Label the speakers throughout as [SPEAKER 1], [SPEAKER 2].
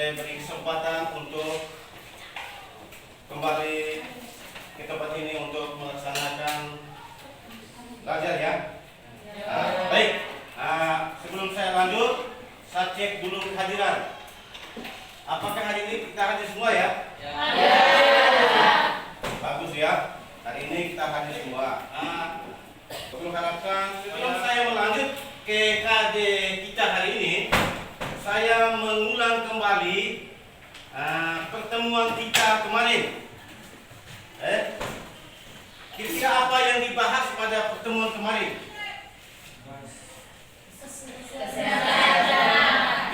[SPEAKER 1] saya beri kesempatan untuk kembali ke tempat ini untuk melaksanakan belajar ya. Baik, sebelum saya lanjut, saya cek dulu kehadiran. Apakah hari ini kita hadir semua ya? Ya. Bagus ya. Hari ini kita hadir semua. Sebelum saya melanjut ke KD kita hari ini, saya mengulang kembali pertemuan kita kemarin. Kira-kira apa yang dibahas pada pertemuan kemarin?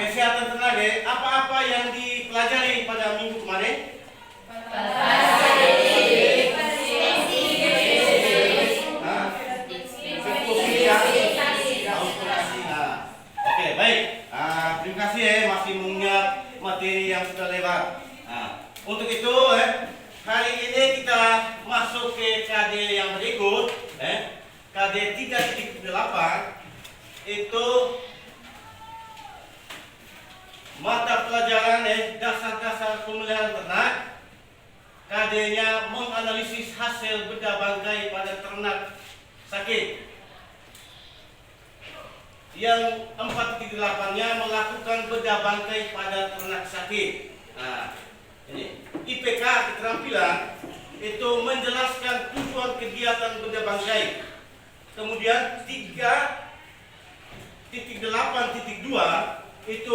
[SPEAKER 1] Kesehatan tenaga. Apa-apa yang dipelajari pada minggu kemarin? Oke, baik. Terima kasih masih mengingat materi yang sudah lewat. Untuk itu, hari ini kita masuk ke KD yang berikut, KD 3.8 itu mata pelajaran dasar-dasar pemeliharaan ternak. KD-nya menganalisis hasil bedah bangkai pada ternak sakit. Yang 4.8-nya melakukan bedah bangkai pada ternak sakit. Ini IPK keterampilan itu menjelaskan tujuan kegiatan bedah bangkai. Kemudian 3.8.2 itu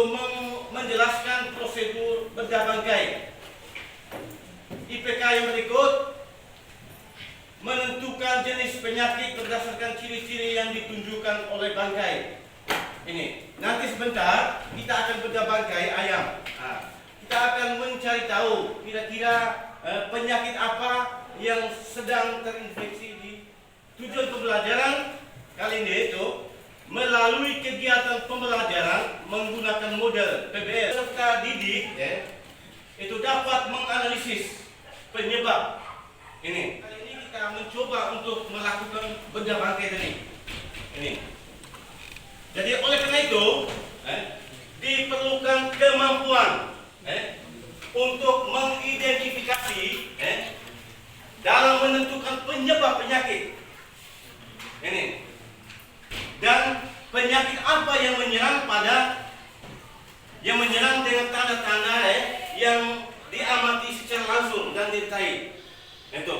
[SPEAKER 1] menjelaskan prosedur bedah bangkai. IPK yang berikut menentukan jenis penyakit berdasarkan ciri-ciri yang ditunjukkan oleh bangkai. Ini nanti sebentar kita akan bedah bangkai ayam. Kita akan mencari tahu kira-kira penyakit apa yang sedang terinfeksi di tujuan pembelajaran kali ini itu melalui kegiatan pembelajaran menggunakan model PBL. Peserta didik itu dapat menganalisis penyebab ini. Kali ini kita mencoba untuk melakukan bedah bangkai tadi. Ini. Jadi oleh karena itu diperlukan kemampuan untuk mengidentifikasi dalam menentukan penyebab penyakit ini dan penyakit apa yang menyerang dengan tanda-tanda yang diamati secara langsung dan detail itu.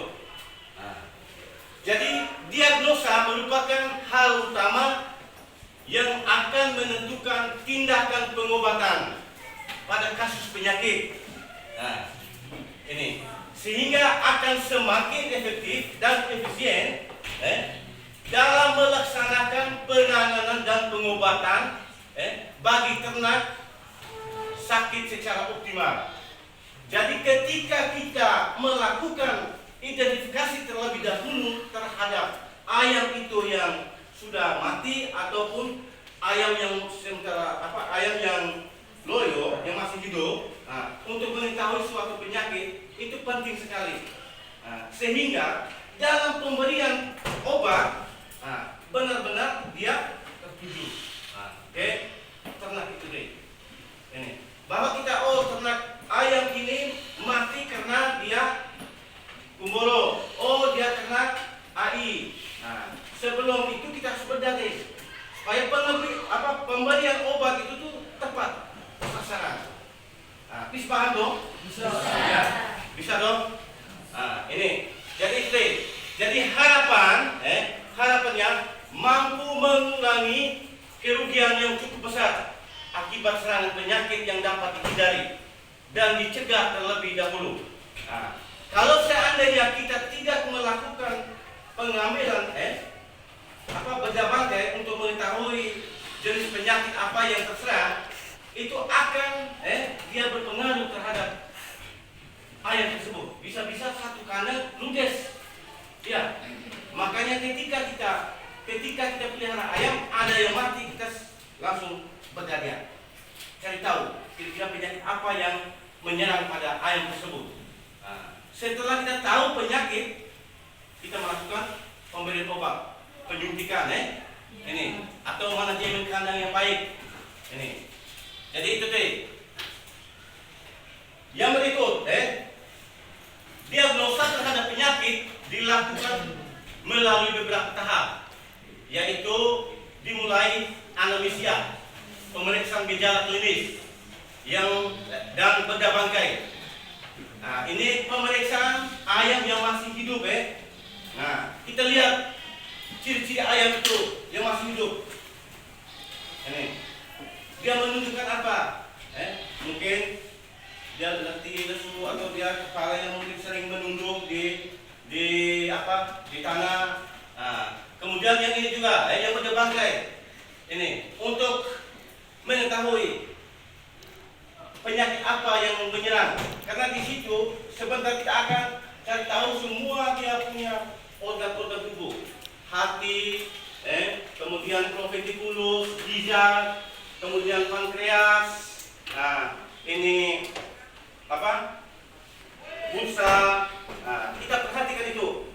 [SPEAKER 1] Jadi diagnosa merupakan hal utama yang akan menentukan tindakan pengobatan pada kasus penyakit. Ini sehingga akan semakin efektif dan efisien dalam melaksanakan penanganan dan pengobatan bagi ternak sakit secara optimal. Jadi ketika kita melakukan identifikasi terlebih dahulu terhadap ayam itu yang sudah mati ataupun ayam yang ayam yang loyo yang masih hidup, untuk mengetahui suatu penyakit itu penting sekali. Sehingga dalam pemberian obat benar-benar dia tertuju. Ternak itu deh. Ini bahwa kita ternak ayam ini mati karena dia kumbolo. Dia kena AI. Sebelum itu kita harus bedah supaya pemberian obat itu tuh tepat sasaran. Bisa paham dong? Bisa. Ya, bisa dong. Ini. Jadi harapannya mampu mengurangi kerugian yang cukup besar akibat serangan penyakit yang dapat dihindari dan dicegah terlebih dahulu. Kalau seandainya kita tidak melakukan pengambilan bedah bangkai untuk mengetahui jenis penyakit apa yang terserang, itu akan dia berpengaruh terhadap ayam tersebut. Bisa-bisa satu kandang ludes. Ya. Makanya ketika kita pelihara ayam ada yang mati, kita langsung bedah dia. Cari tahu kira-kira penyakit apa yang menyerang pada ayam tersebut. Setelah kita tahu penyakit, kita melakukan pemberian obat, penyuntikan, ini atau manajemen kandang yang baik, ini. Jadi itu deh. Yang berikut, diagnosa terhadap penyakit dilakukan melalui beberapa tahap, yaitu dimulai anamnesia, pemeriksaan gejala klinis dan bedah bangkai. Nah, ini pemeriksaan ayam yang masih hidup, Nah, kita lihat ciri-ciri ayam itu yang masih hidup. Ini, dia menunjukkan apa? Mungkin dia letih, lesu, atau dia kepala yang mungkin sering menunduk di tanah. Nah, kemudian yang ini juga, yang bedah bangkai. Ini untuk mengetahui penyakit apa yang menyerang. Karena di situ sebentar kita akan cari tahu semua dia punya organ-organ tubuh, hati, kemudian proventriculus, ginjal, kemudian pankreas. Nah, ini pulsa. Nah, kita perhatikan itu.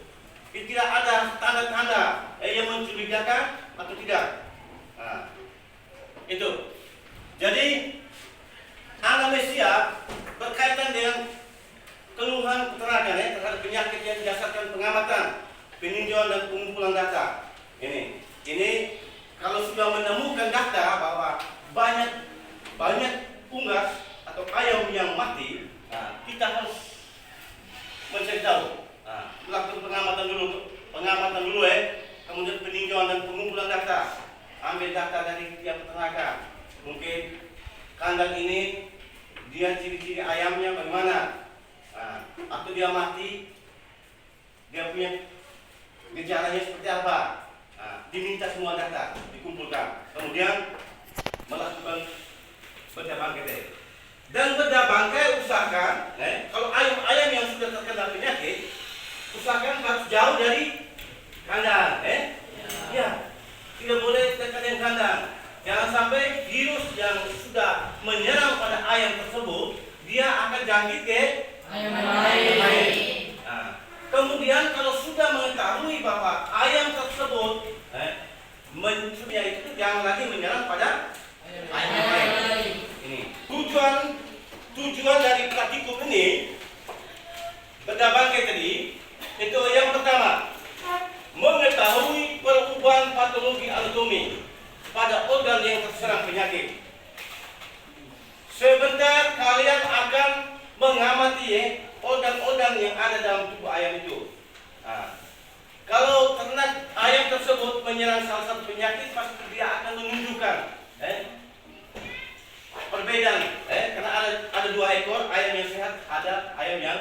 [SPEAKER 1] Tidak ada tanda-tanda yang mencurigakan atau tidak. Nah, itu. Jadi anamnesia berkaitan dengan keluhan keterangan terhadap penyakit yang didasarkan pengamatan, peninjauan dan pengumpulan data. Ini kalau sudah menemukan data bahwa banyak unggas atau ayam yang mati, kita harus mencari tahu, melakukan pengamatan dulu, kemudian peninjauan dan pengumpulan data, ambil data dari tiap peternakan. Mungkin kandang ini dia ciri-ciri ayamnya bagaimana, atau dia mati, dia punya gejalanya seperti apa. Diminta semua data dikumpulkan, kemudian melakukan bedah bangkai. Dan bedah bangkai usahakan, kalau ayam yang sudah terkena penyakit, usahakan harus jauh dari kandang, ya, tidak boleh dekat dengan kandang. Jangan sampai virus yang sudah menyerang pada ayam tersebut, dia akan jangkit ke ayam lain. Nah, kemudian kalau sudah mengetahui bahwa ayam tersebut itu jangan lagi menyerang pada ayam lain. Ini tujuan dari praktikum ini, bedah bangkai tadi, itu yang pertama, mengetahui perubahan patologi anatomi pada organ yang terserang penyakit. Sebentar kalian akan mengamati organ-organ yang ada dalam tubuh ayam itu. Kalau ternak ayam tersebut menyerang salah satu penyakit, pasti dia akan menunjukkan perbedaan, karena ada 2 ekor ayam yang sehat, ada ayam yang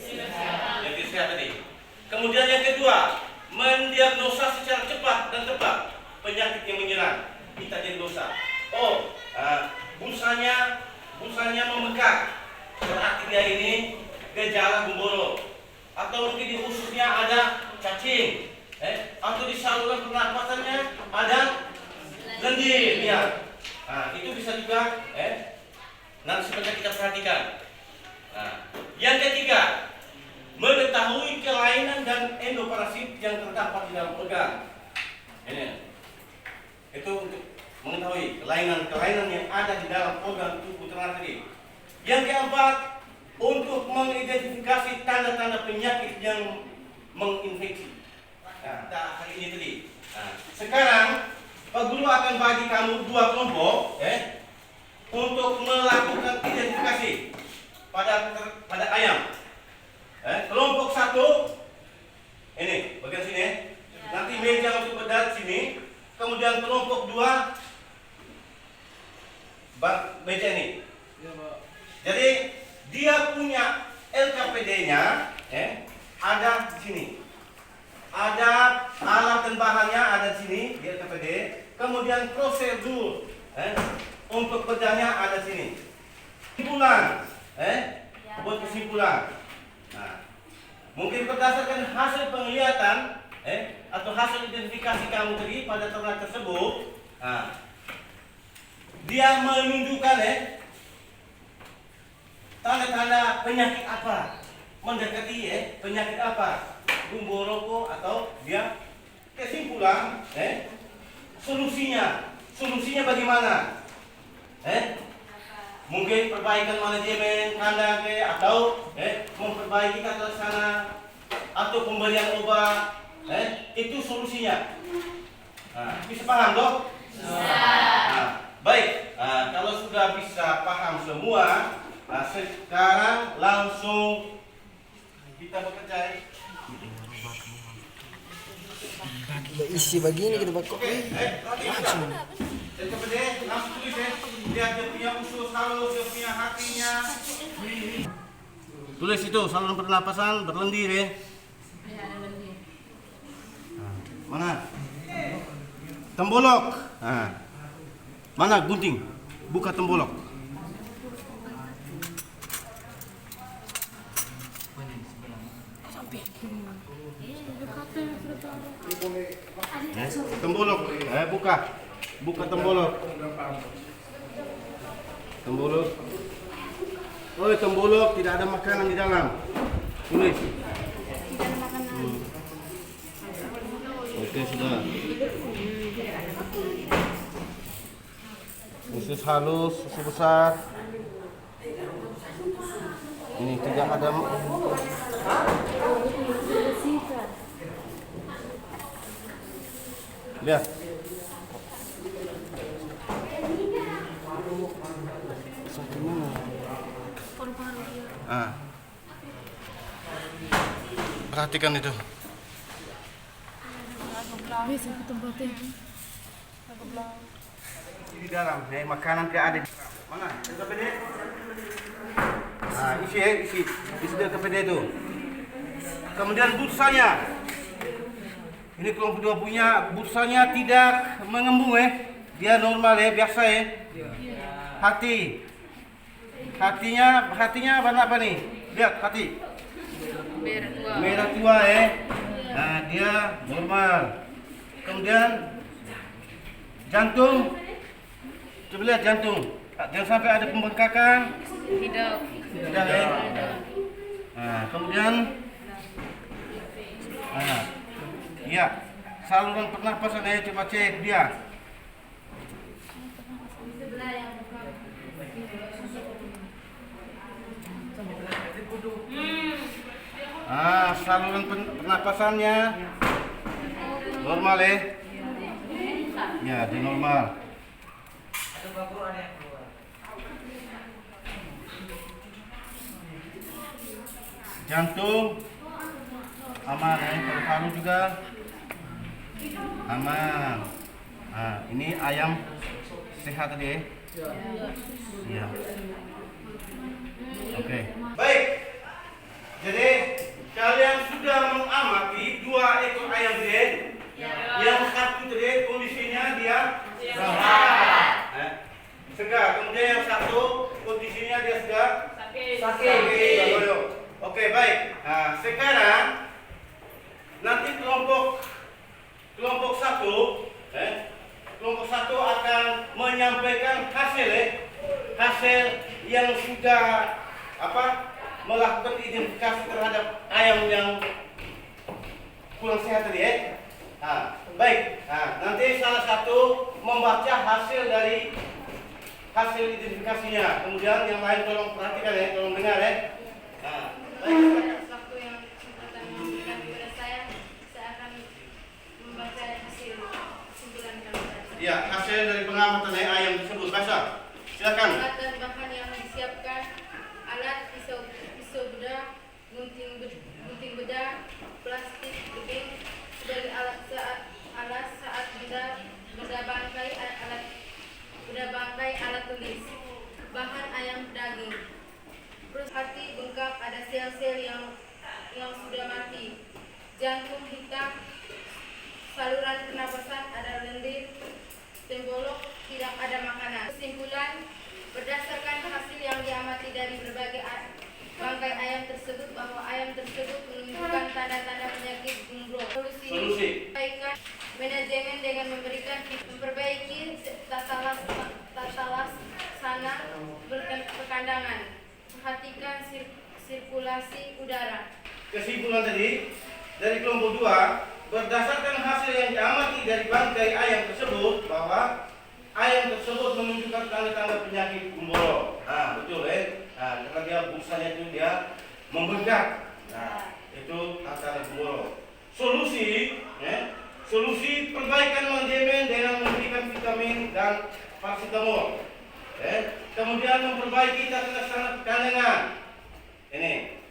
[SPEAKER 1] tidak sehat tadi. Kemudian yang kedua, mendiagnosa secara cepat dan tepat penyakit yang menyerang. Kita diagnosa, busanya memekak, berarti dia ini gejala gumboro, atau mungkin di ususnya ada cacing, atau di saluran pernapasannya ada lendir, ya. Itu bisa juga, nanti sebentar kita perhatikan. Yang ketiga, mengetahui kelainan dan endoparasit yang terdapat di dalam organ. Itu untuk mengetahui kelainan yang ada di dalam organ tubuh ternak tadi. Yang keempat, untuk mengidentifikasi tanda-tanda penyakit yang menginfeksi. Hari ini tadi. Sekarang Pak Guru akan bagi kamu 2 kelompok, untuk melakukan identifikasi pada ayam. Kelompok 1 ini bagian sini, nanti meja untuk bedah sini. Kemudian kelompok 2 meja ini. Jadi dia punya LKPD-nya, ada di sini. Ada alat dan bahannya ada di sini di LKPD. Kemudian prosedur untuk bedahnya ada di sini. Kesimpulan, buat kesimpulan. Mungkin berdasarkan hasil penglihatan atau hasil identifikasi kamu tadi pada ternak tersebut, dia menunjukkan tanda-tanda penyakit apa, mendekati penyakit apa, gumboroko, atau dia kesimpulan solusinya bagaimana, Mungkin perbaikan manajemen kandang atau memperbaiki tata laksana atau pemberian obat, itu solusinya. Bisa paham dok? Baik, kalau sudah bisa paham semua, sekarang langsung kita bekerja.
[SPEAKER 2] Isi begini kita bakal.
[SPEAKER 1] Langsung. Langsung tulis lihat dia punya usus halus, dia punya hatinya. Tulis itu saluran pernapasan berlendir ya. Mana? Tembolok. Mana gunting? Buka tembolok. Tembolok. Buka. Buka tembolok. Tembolok. Oh, tembolok tidak ada makanan di dalam. Tulis. Oke, sudah. Usus halus, usus besar. Ini tidak ada. Lihat. Sampai mana? Perhatikan itu. Di dalam, makanan ke ada. Mana? KPD. Isi dia KPD itu. Kemudian bursanya. Ini kelompok 2 punya bursanya tidak mengembung dia normal biasa Hatinya warna apa nih? Lihat hati. Merah tua Nah, dia normal. Kemudian jantung. Coba lihat jantung. Jangan sampai ada pembengkakan. Tidak Nah, kemudian iya, saluran pernapasan coba cek dia. Saluran pernapasannya normal ya, dia normal. Jantung aman paru-paru juga aman. Ini ayam sehat tadi Iya. Oke. Baik. Jadi kalian sudah mengamati 2 ekor ayam tadi. Yang satu tadi kondisinya dia segar. Kemudian yang satu kondisinya dia sudah sakit. Oke, baik. Sekarang nanti kelompok satu akan menyampaikan hasil yang sudah melakukan identifikasi terhadap ayam yang kurang sehat tadi baik. Nanti salah satu membaca hasil identifikasinya. Kemudian yang lain tolong perhatikan tolong dengar baik.
[SPEAKER 3] Waktu yang kesempatan memberikan kepada saya akan membaca hasil kesimpulan kami tadi.
[SPEAKER 1] Ya, hasil dari pengamatan ayam tersebut. Baca. Silakan.
[SPEAKER 3] Alat dan bahan yang disiapkan: alat pisau bedah, gunting bedah, plastik bening sebagai alat saat benda bangkai alat tulis. Bahan ayam daging. Terus hati bengkak, ada sel-sel yang sudah mati. Jantung hitam, saluran pernapasan ada lendir, tembolok tidak ada makanan. Kesimpulan, berdasarkan hasil yang diamati dari berbagai bangkai ayam tersebut bahwa ayam tersebut menunjukkan tanda-tanda penyakit gumroh. Solusi. Perbaikan manajemen dengan memperbaiki tata laksana perkandangan. Perhatikan sirkulasi udara.
[SPEAKER 1] Kesimpulan tadi dari kelompok 2, berdasarkan hasil yang diamati dari bangkai ayam tersebut bahwa ayam tersebut menunjukkan tanda-tanda penyakit gumboro. Nah, betul karena dia busanya itu dia membengkak. Nah, itu tanda gumboro. Solusi, solusi perbaikan manajemen dengan memberikan vitamin dan paracetamol. Kemudian memperbaiki tata laksana kandungan. Ini.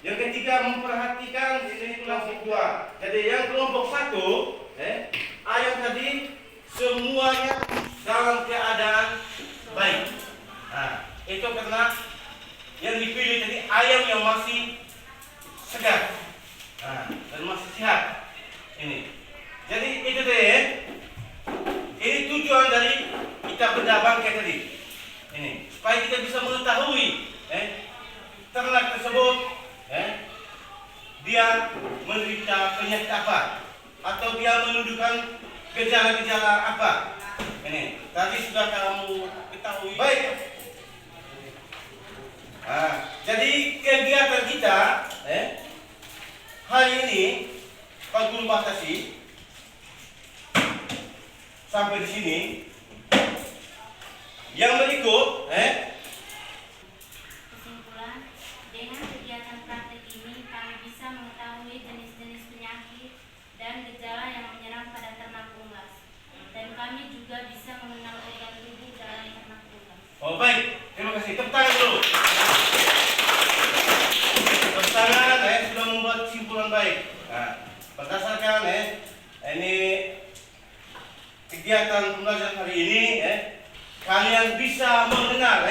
[SPEAKER 1] Yang ketiga memperhatikan sirkulasi dua. Jadi yang kelompok satu, ayam tadi semuanya dalam keadaan baik. Nah, itu karena yang dipilih tadi ayam yang masih segar, dan masih sehat. Ini. Jadi itu deh. Ini tujuan dari kita benda bangkai tadi. Ini supaya kita bisa mengetahui ternak tersebut dia menderita penyakit apa atau dia menunjukkan gejala-gejala apa. Ini tadi sudah kamu ketahui. Baik. Jadi kegiatan kita hari ini Pak Guru batasi sampai di sini. Yang berikut,
[SPEAKER 4] Kesimpulan, dengan kegiatan praktek ini kami bisa mengetahui jenis-jenis penyakit dan gejala yang menyerang pada ternak unggas, dan kami juga bisa mengenal organ tubuh dalam ternak unggas.
[SPEAKER 1] Oh baik, terima kasih. Tepuk tangan dulu. Tepuk tangan, sudah membuat kesimpulan baik. Nah, berdasarkan ini kegiatan pembelajaran hari ini, kalian bisa mengenal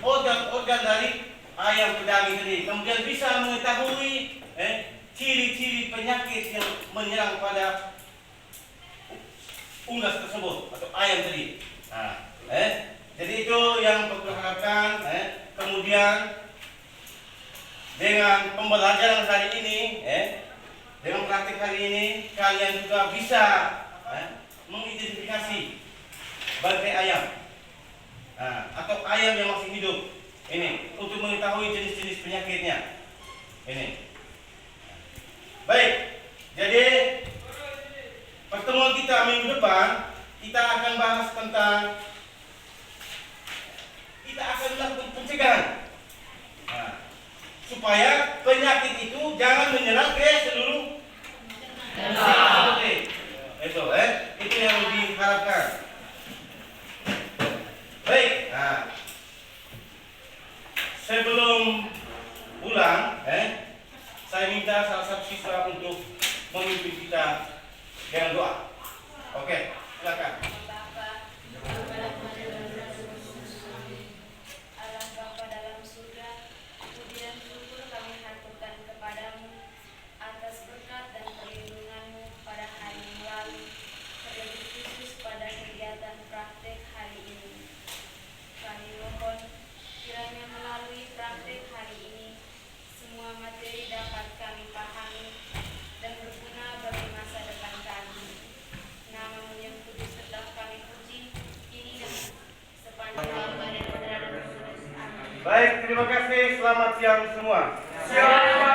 [SPEAKER 1] organ-organ dari ayam pedaging tadi. Kemudian bisa mengetahui ciri-ciri penyakit yang menyerang pada unggas tersebut atau ayam tadi. Nah, jadi itu yang perlu harapkan. Kemudian dengan pembelajaran hari ini, dengan praktik hari ini, kalian juga bisa mengidentifikasi bangkai ayam atau ayam yang masih hidup ini untuk mengetahui jenis-jenis penyakitnya. Ini baik. Jadi pertemuan kita minggu depan kita akan bahas tentang kita akan melakukan pencegahan supaya penyakit itu jangan menyerang ke seluruh itu yang diharapkan. Baik, sebelum pulang, saya minta salah satu siswa untuk memimpin kita dengan doa. Oke, silakan.
[SPEAKER 4] Allah Bapa dalam surga, puji dan syukur kami haturkan kepadamu atas berkat dan perlindunganmu pada hari yang lalu, terlebih khusus pada kegiatan praktek hari ini. Kami mohon kiranya melalui praktek hari ini semua materi dapat kami pahami dan berguna bagi masa depan kami. Namamu yang kudus tetap kami puji kini dan sepanjang abad dan Amin.
[SPEAKER 1] Baik, terima kasih. Selamat siang semua.
[SPEAKER 2] Siap.